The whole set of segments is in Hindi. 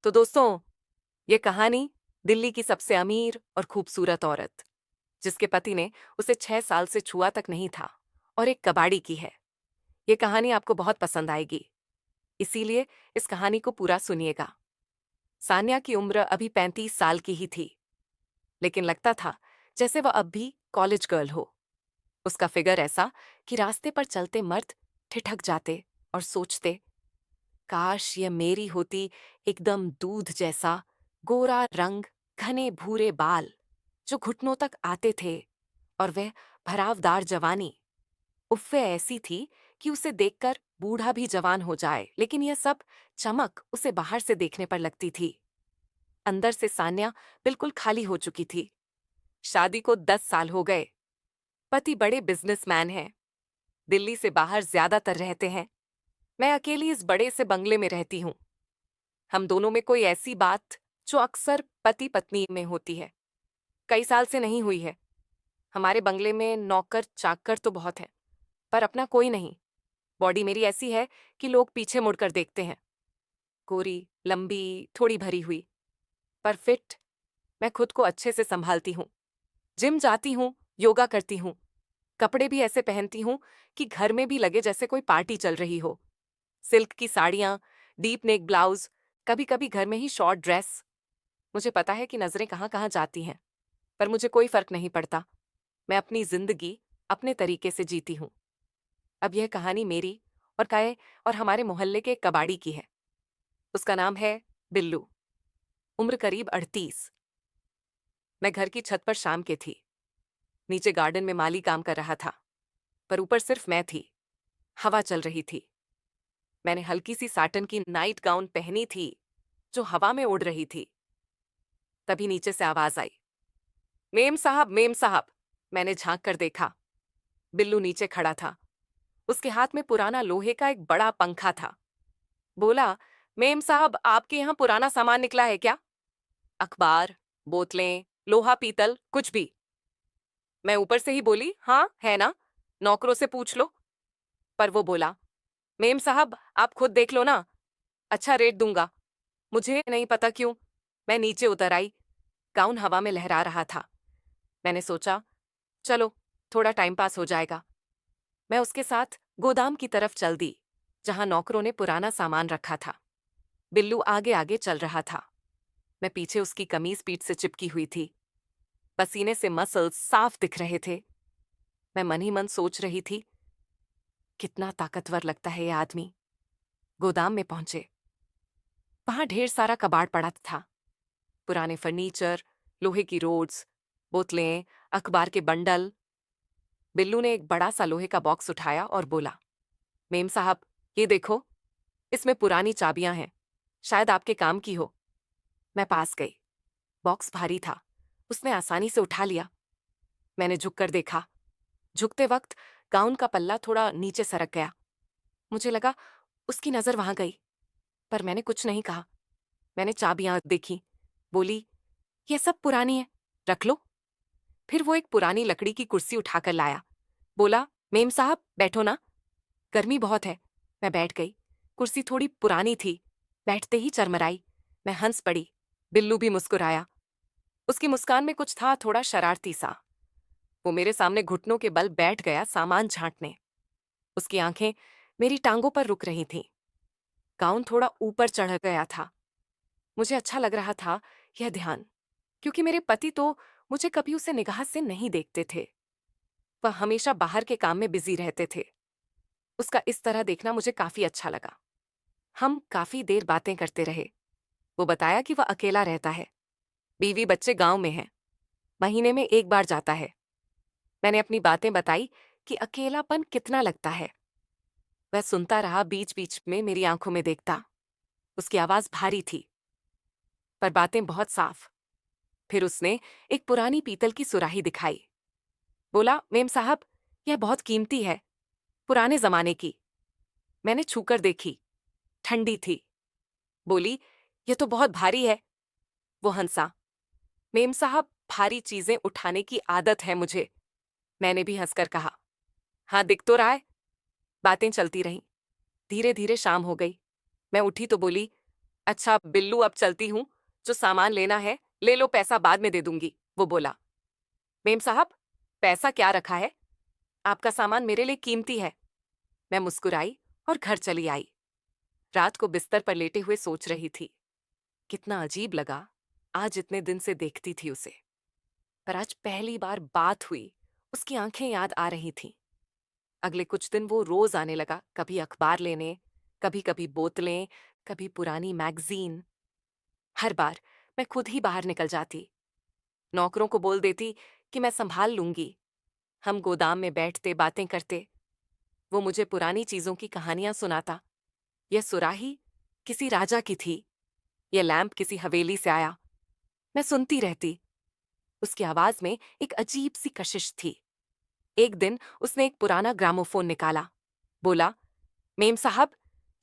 तो दोस्तों, ये कहानी दिल्ली की सबसे अमीर और खूबसूरत औरत, जिसके पति ने उसे 6 साल से छुआ तक नहीं था, और एक कबाड़ी की है। ये कहानी आपको बहुत पसंद आएगी, इसीलिए इस कहानी को पूरा सुनिएगा। सान्या की उम्र अभी 35 साल की ही थी, लेकिन लगता था जैसे वह अब भी कॉलेज गर्ल हो। उसका फिगर ऐसा कि रास्ते पर चलते मर्द ठिठक जाते और सोचते, काश ये मेरी होती, एकदम दूध जैसा गोरा रंग, घने भूरे बाल जो घुटनों तक आते थे, और वह भरावदार जवानी। उफ्फे ऐसी थी कि उसे देखकर बूढ़ा भी जवान हो जाए, लेकिन यह सब चमक उसे बाहर से देखने पर लगती थी। अंदर से सान्या बिल्कुल खाली हो चुकी थी। शादी को 10 साल हो गए। पति बड़े बिजनेसमैन हैं, दिल्ली से बाहर ज्यादातर रहते हैं। मैं अकेली इस बड़े से बंगले में रहती हूँ। हम दोनों में कोई ऐसी बात जो अक्सर पति पत्नी में होती है, कई साल से नहीं हुई है। हमारे बंगले में नौकर चाकर तो बहुत हैं, पर अपना कोई नहीं। बॉडी मेरी ऐसी है कि लोग पीछे मुड़कर देखते हैं। गोरी, लंबी, थोड़ी भरी हुई, पर फिट। मैं खुद को अच्छे से संभालती हूँ। जिम जाती हूँ, योगा करती हूँ। कपड़े भी ऐसे पहनती हूँ कि घर में भी लगे जैसे कोई पार्टी चल रही हो। सिल्क की साड़ियाँ, डीप नेक ब्लाउज, कभी कभी घर में ही शॉर्ट ड्रेस। मुझे पता है कि नजरें कहाँ कहाँ जाती हैं, पर मुझे कोई फर्क नहीं पड़ता। मैं अपनी जिंदगी अपने तरीके से जीती हूँ। अब यह कहानी मेरी और काये और हमारे मोहल्ले के एक कबाड़ी की है। उसका नाम है बिल्लू। उम्र करीब 38। मैं घर की छत पर शाम के थी। नीचे गार्डन में माली काम कर रहा था, पर ऊपर सिर्फ मैं थी। हवा चल रही थी। मैंने हल्की सी साटन की नाइट गाउन पहनी थी जो हवा में उड़ रही थी। तभी नीचे से आवाज आई, मेम साहब, मेम साहब। मैंने झांक कर देखा। बिल्लू नीचे खड़ा था। उसके हाथ में पुराना लोहे का एक बड़ा पंखा था। बोला, मेम साहब, आपके यहाँ पुराना सामान निकला है क्या? अखबार, बोतलें, लोहा पीतल, कुछ भी। मैं ऊपर से ही बोली, हाँ है ना, नौकरों से पूछ लो। पर वो बोला, मेम साहब आप खुद देख लो ना, अच्छा रेट दूंगा। मुझे नहीं पता क्यों मैं नीचे उतर आई। गाउन हवा में लहरा रहा था। मैंने सोचा, चलो थोड़ा टाइम पास हो जाएगा। मैं उसके साथ गोदाम की तरफ चल दी, जहां नौकरों ने पुराना सामान रखा था। बिल्लू आगे आगे चल रहा था। मैं पीछे उसकी कमीज पीठ से चिपकी हुई थी। पसीने से मसल्स साफ दिख रहे थे। मैं मन ही मन सोच रही थी, कितना ताकतवर लगता है ये आदमी। गोदाम में पहुंचे। वहां ढेर सारा कबाड़ पड़ा था। पुराने फर्नीचर, लोहे की रोड्स, बोतलें, अखबार के बंडल। बिल्लू ने एक बड़ा सा लोहे का बॉक्स उठाया और बोला, मेम साहब ये देखो, इसमें पुरानी चाबियां हैं, शायद आपके काम की हो। मैं पास गई। बॉक्स भारी था। उसने आसानी से उठा लिया। मैंने झुककर देखा। झुकते वक्त गाउन का पल्ला थोड़ा नीचे सरक गया। मुझे लगा उसकी नजर वहां गई, पर मैंने कुछ नहीं कहा। मैंने चाबियां देखी, बोली, ये सब पुरानी है, रख लो। फिर वो एक पुरानी लकड़ी की कुर्सी उठाकर लाया। बोला, मेम साहब बैठो ना, गर्मी बहुत है। मैं बैठ गई। कुर्सी थोड़ी पुरानी थी, बैठते ही चरमराई। मैं हंस पड़ी। बिल्लू भी मुस्कुराया। उसकी मुस्कान में कुछ था थोड़ा शरारती सा। वो मेरे सामने घुटनों के बल बैठ गया सामान झांटने। उसकी आंखें मेरी टांगों पर रुक रही थीं। गाउन थोड़ा ऊपर चढ़ गया था। मुझे अच्छा लग रहा था यह ध्यान, क्योंकि मेरे पति तो मुझे कभी उसे निगाह से नहीं देखते थे। वह हमेशा बाहर के काम में बिजी रहते थे। उसका इस तरह देखना मुझे काफी अच्छा लगा। हम काफी देर बातें करते रहे। वो बताया कि वह अकेला रहता है, बीवी बच्चे गांव में हैं, महीने में एक बार जाता है। मैंने अपनी बातें बताई कि अकेलापन कितना लगता है। वह सुनता रहा, बीच बीच में मेरी आंखों में देखता। उसकी आवाज भारी थी, पर बातें बहुत साफ। फिर उसने एक पुरानी पीतल की सुराही दिखाई। बोला, मेम साहब यह बहुत कीमती है, पुराने जमाने की। मैंने छूकर देखी, ठंडी थी। बोली, यह तो बहुत भारी है। वो हंसा। मेम साहब भारी चीजें उठाने की आदत है मुझे। मैंने भी हंसकर कहा, हाँ दिख तो रहा है। बातें चलती रहीं। धीरे धीरे शाम हो गई। मैं उठी तो बोली, अच्छा बिल्लू, अब चलती हूँ। जो सामान लेना है ले लो, पैसा बाद में दे दूंगी, वो बोला। मेम साहब, पैसा क्या रखा है? आपका सामान मेरे लिए कीमती है। मैं मुस्कुराई और घर चली आई। रात को बिस्तर पर लेटे हुए सोच रही थी। कितना अजीब लगा, आज इतने दिन से देखती थी उसे, पर आज पहली बार बात हुई। उसकी आंखें याद आ रही थीं। अगले कुछ दिन वो रोज आने लगा, कभी अखबार लेने, कभी कभी बोतलें, कभी पुरानी मैगजीन। हर बार मैं खुद ही बाहर निकल जाती। नौकरों को बोल देती कि मैं संभाल लूंगी। हम गोदाम में बैठते, बातें करते। वो मुझे पुरानी चीजों की कहानियां सुनाता। यह सुराही किसी राजा की थी, यह लैंप किसी हवेली से आया। मैं सुनती रहती। उसकी आवाज में एक अजीब सी कशिश थी। एक दिन उसने एक पुराना ग्रामोफोन निकाला। बोला, मेम साहब,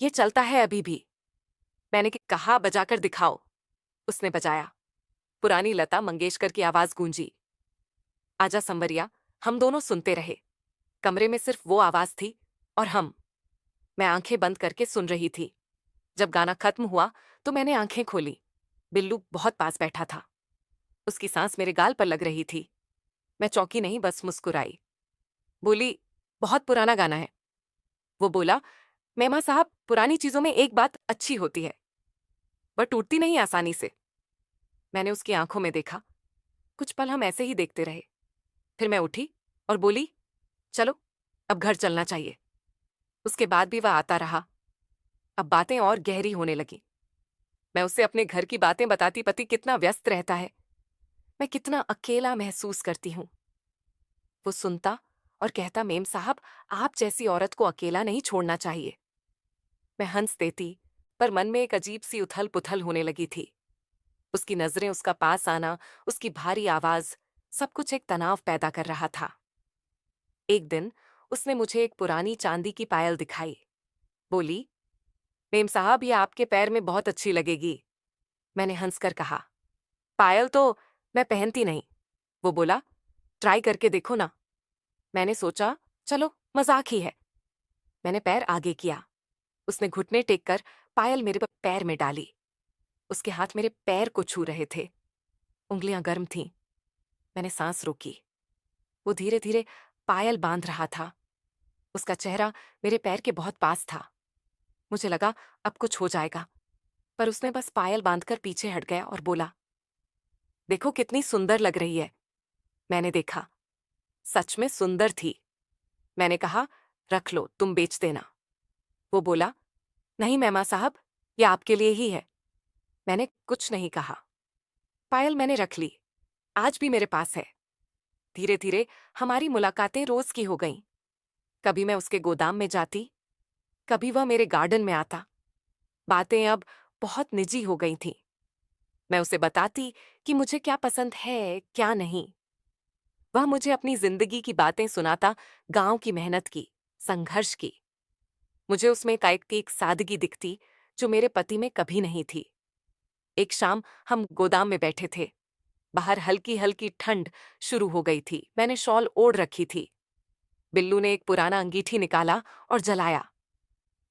ये चलता है अभी भी। मैंने कहा, बजाकर दिखाओ। उसने बजाया। पुरानी लता मंगेशकर की आवाज गूंजी। आजा संवरिया। हम दोनों सुनते रहे। कमरे में सिर्फ वो आवाज थी और हम। मैं आंखें बंद करके सुन रही थी। जब गाना खत्म हुआ तो मैंने आंखें खोली। बिल्लू बहुत पास बैठा था। उसकी सांस मेरे गाल पर लग रही थी। मैं चौंकी नहीं, बस मुस्कुराई। बोली, बहुत पुराना गाना है। वो बोला, मेमा साहब, पुरानी चीजों में एक बात अच्छी होती है, वह टूटती नहीं आसानी से। मैंने उसकी आंखों में देखा। कुछ पल हम ऐसे ही देखते रहे। फिर मैं उठी और बोली, चलो अब घर चलना चाहिए। उसके बाद भी वह आता रहा। अब बातें और गहरी होने लगी। मैं उससे अपने घर की बातें बताती, पति कितना व्यस्त रहता है, मैं कितना अकेला महसूस करती हूँ। वो सुनता और कहता, मेम साहब, आप जैसी औरत को अकेला नहीं छोड़ना चाहिए। मैं हंस देती, पर मन में एक अजीब सी उथल पुथल होने लगी थी। उसकी नजरें, उसका पास आना, उसकी भारी आवाज, सब कुछ एक तनाव पैदा कर रहा था। एक दिन उसने मुझे एक पुरानी चांदी की पायल दिखाई। बोली, मेम साहब, ये आपके पैर में बहुत अच्छी लगेगी। मैंने हंसकर कहा, पायल तो मैं पहनती नहीं। वो बोला, ट्राई करके देखो ना। मैंने सोचा, चलो मजाक ही है। मैंने पैर आगे किया। उसने घुटने टेक कर पायल मेरे पैर में डाली। उसके हाथ मेरे पैर को छू रहे थे। उंगलियां गर्म थीं। मैंने सांस रोकी। वो धीरे धीरे पायल बांध रहा था। उसका चेहरा मेरे पैर के बहुत पास था। मुझे लगा अब कुछ हो जाएगा, पर उसने बस पायल बांधकर पीछे हट गया और बोला, देखो कितनी सुंदर लग रही है। मैंने देखा, सच में सुंदर थी। मैंने कहा, रख लो, तुम बेच देना। वो बोला, नहीं मेमा साहब, ये आपके लिए ही है। मैंने कुछ नहीं कहा। पायल मैंने रख ली, आज भी मेरे पास है। धीरे धीरे हमारी मुलाकातें रोज की हो गईं। कभी मैं उसके गोदाम में जाती, कभी वह मेरे गार्डन में आता। बातें अब बहुत निजी हो गई थीं। मैं उसे बताती कि मुझे क्या पसंद है, क्या नहीं। वह मुझे अपनी जिंदगी की बातें सुनाता, गांव की मेहनत की, संघर्ष की। मुझे उसमें एक सादगी दिखती जो मेरे पति में कभी नहीं थी। एक शाम हम गोदाम में बैठे थे। बाहर हल्की हल्की ठंड शुरू हो गई थी। मैंने शॉल ओढ़ रखी थी। बिल्लू ने एक पुराना अंगीठी निकाला और जलाया।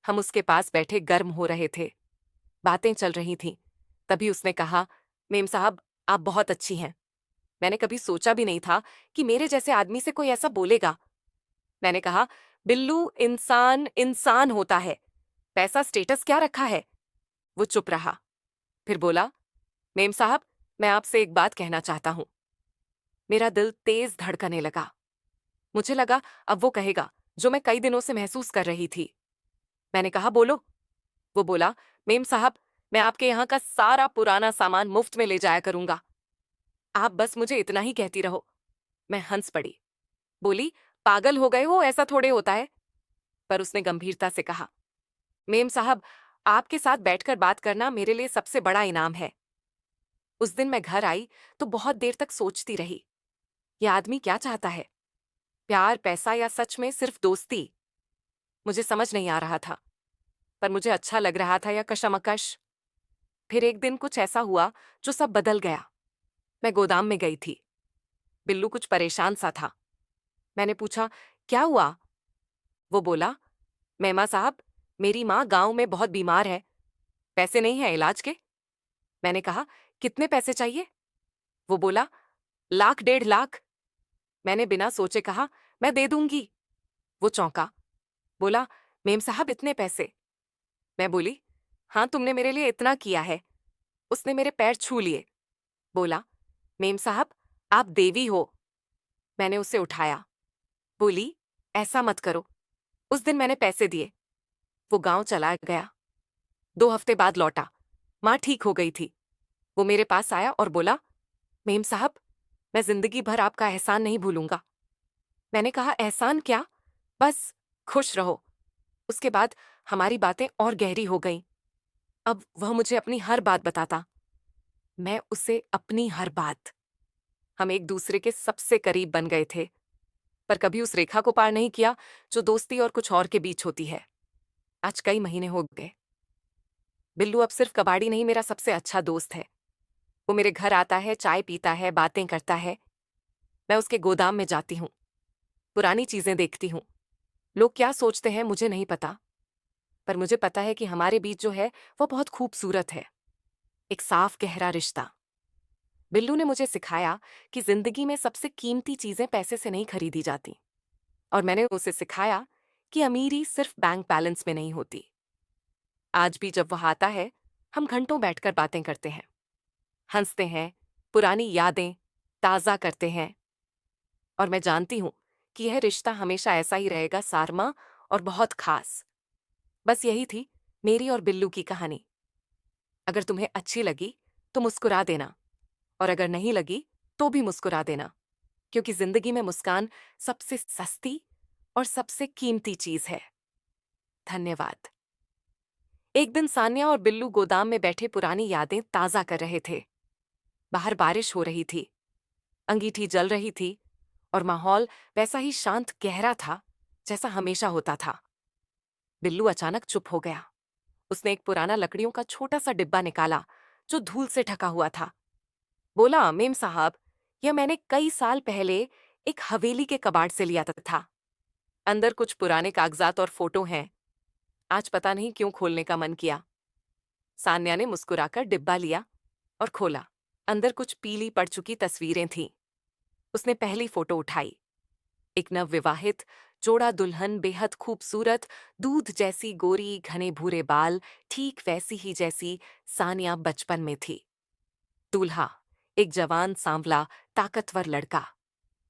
हम उसके पास बैठे गर्म हो रहे थे। बातें चल रही थीं। तभी उसने कहा, मेम साहब, आप बहुत अच्छी हैं। मैंने कभी सोचा भी नहीं था कि मेरे जैसे आदमी से कोई ऐसा बोलेगा। मैंने कहा, बिल्लू, इंसान इंसान होता है, पैसा स्टेटस क्या रखा है। वो चुप रहा। फिर बोला, मेम साहब, मैं आपसे एक बात कहना चाहता हूं। मेरा दिल तेज धड़कने लगा। मुझे लगा अब वो कहेगा जो मैं कई दिनों से महसूस कर रही थी। मैंने कहा, बोलो। वो बोला, मेम साहब, मैं आपके यहाँ का सारा पुराना सामान मुफ्त में ले जाया करूंगा। आप बस मुझे इतना ही कहती रहो। मैं हंस पड़ी। बोली, पागल हो गए हो, ऐसा थोड़े होता है। पर उसने गंभीरता से कहा, मेम साहब, आपके साथ बैठकर बात करना मेरे लिए सबसे बड़ा इनाम है। उस दिन मैं घर आई तो बहुत देर तक सोचती रही, यह आदमी क्या चाहता है? प्यार, पैसा या सच में सिर्फ दोस्ती? मुझे समझ नहीं आ रहा था, पर मुझे अच्छा लग रहा था या कशमकश। फिर एक दिन कुछ ऐसा हुआ जो सब बदल गया। मैं गोदाम में गई थी। बिल्लू कुछ परेशान सा था। मैंने पूछा, क्या हुआ? वो बोला, मेमा साहब, मेरी माँ गांव में बहुत बीमार है। पैसे नहीं है इलाज के? मैंने कहा, कितने पैसे चाहिए? वो बोला, लाख 1.5 लाख। मैंने बिना सोचे कहा, मैं दे दूंगी। वो चौंका, बोला, मेम साहब इतने पैसे? मैं बोली, हाँ तुमने मेरे लिए इतना किया है। उसने मेरे पैर छू लिए, बोला, मेम साहब आप देवी हो। मैंने उसे उठाया, बोली, ऐसा मत करो। उस दिन मैंने पैसे दिए। वो गांव चला गया। 2 हफ्ते बाद लौटा। माँ ठीक हो गई थी। वो मेरे पास आया और बोला, मेम साहब मैं जिंदगी भर आपका एहसान नहीं भूलूंगा। मैंने कहा, एहसान क्या? बस खुश रहो। उसके बाद हमारी बातें और गहरी हो गईं। अब वह मुझे अपनी हर बात बताता, मैं उसे अपनी हर बात। हम एक दूसरे के सबसे करीब बन गए थे, पर कभी उस रेखा को पार नहीं किया जो दोस्ती और कुछ और के बीच होती है। आज कई महीने हो गए। बिल्लू अब सिर्फ कबाड़ी नहीं, मेरा सबसे अच्छा दोस्त है। वो मेरे घर आता है, चाय पीता है, बातें करता है। मैं उसके गोदाम में जाती हूँ, पुरानी चीजें देखती हूँ। लोग क्या सोचते हैं मुझे नहीं पता, पर मुझे पता है कि हमारे बीच जो है वो बहुत खूबसूरत है। एक साफ गहरा रिश्ता। बिल्लू ने मुझे सिखाया कि जिंदगी में सबसे कीमती चीजें पैसे से नहीं खरीदी जाती, और मैंने उसे सिखाया कि अमीरी सिर्फ बैंक बैलेंस में नहीं होती। आज भी जब वह आता है, हम घंटों बैठकर बातें करते हैं, हंसते हैं, पुरानी यादें ताजा करते हैं। और मैं जानती हूं कि यह रिश्ता हमेशा ऐसा ही रहेगा, सारमा, और बहुत खास। बस यही थी मेरी और बिल्लू की कहानी। अगर तुम्हें अच्छी लगी तो मुस्कुरा देना, और अगर नहीं लगी तो भी मुस्कुरा देना, क्योंकि जिंदगी में मुस्कान सबसे सस्ती और सबसे कीमती चीज है। धन्यवाद। एक दिन सान्या और बिल्लू गोदाम में बैठे पुरानी यादें ताजा कर रहे थे। बाहर बारिश हो रही थी, अंगीठी जल रही थी, और माहौल वैसा ही शांत गहरा था जैसा हमेशा होता था। बिल्लू अचानक चुप हो गया। उसने एक पुराना लकड़ियों का छोटा सा डिब्बा निकाला जो धूल से ढका हुआ था। बोला, मेम साहब यह मैंने कई साल पहले एक हवेली के कबाड़ से लिया था। अंदर कुछ पुराने कागजात और फोटो हैं। आज पता नहीं क्यों खोलने का मन किया। सान्या ने मुस्कुराकर डिब्बा लिया और खोला। अंदर कुछ पीली पड़ चुकी तस्वीरें थीं। उसने पहली फोटो उठाई। एक नवविवाहित जोड़ा दुल्हन, बेहद खूबसूरत, दूध जैसी गोरी, घने भूरे बाल, ठीक वैसी ही जैसी सानिया बचपन में थी। दूल्हा एक जवान, सांवला, ताकतवर लड़का,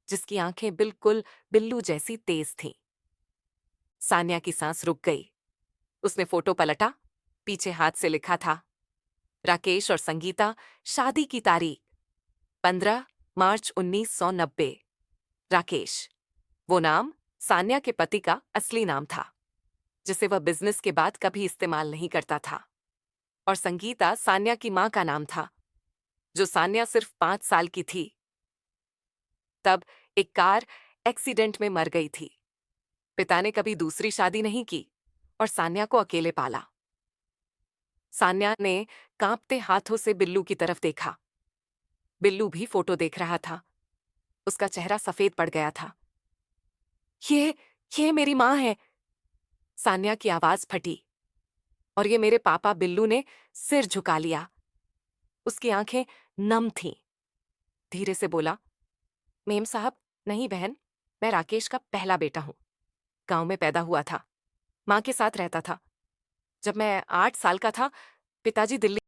जिसकी आंखें बिल्कुल बिल्लू जैसी तेज थीं। सानिया की सांस रुक गई। उसने फोटो पलटा। पीछे हाथ से लिखा था, राकेश और संगीता, शादी की तारीख 15 मार्च 1990। राकेश, वो नाम सान्या के पति का असली नाम था, जिसे वह बिजनेस के बाद कभी इस्तेमाल नहीं करता था। और संगीता सान्या की मां का नाम था, जो सान्या सिर्फ 5 साल की थी तब एक कार एक्सीडेंट में मर गई थी। पिता ने कभी दूसरी शादी नहीं की और सान्या को अकेले पाला। सान्या ने कांपते हाथों से बिल्लू की तरफ देखा। बिल्लू भी फोटो देख रहा था। उसका चेहरा सफेद पड़ गया था। ये ये मेरी मां है, सान्या की आवाज फटी। और ये मेरे पापा। बिल्लू ने सिर झुका लिया। उसकी आंखें नम थीं। धीरे से बोला, मेम साहब, नहीं बहन, मैं राकेश का पहला बेटा हूं। गांव में पैदा हुआ था, मां के साथ रहता था। जब मैं 8 साल का था, पिताजी दिल्ली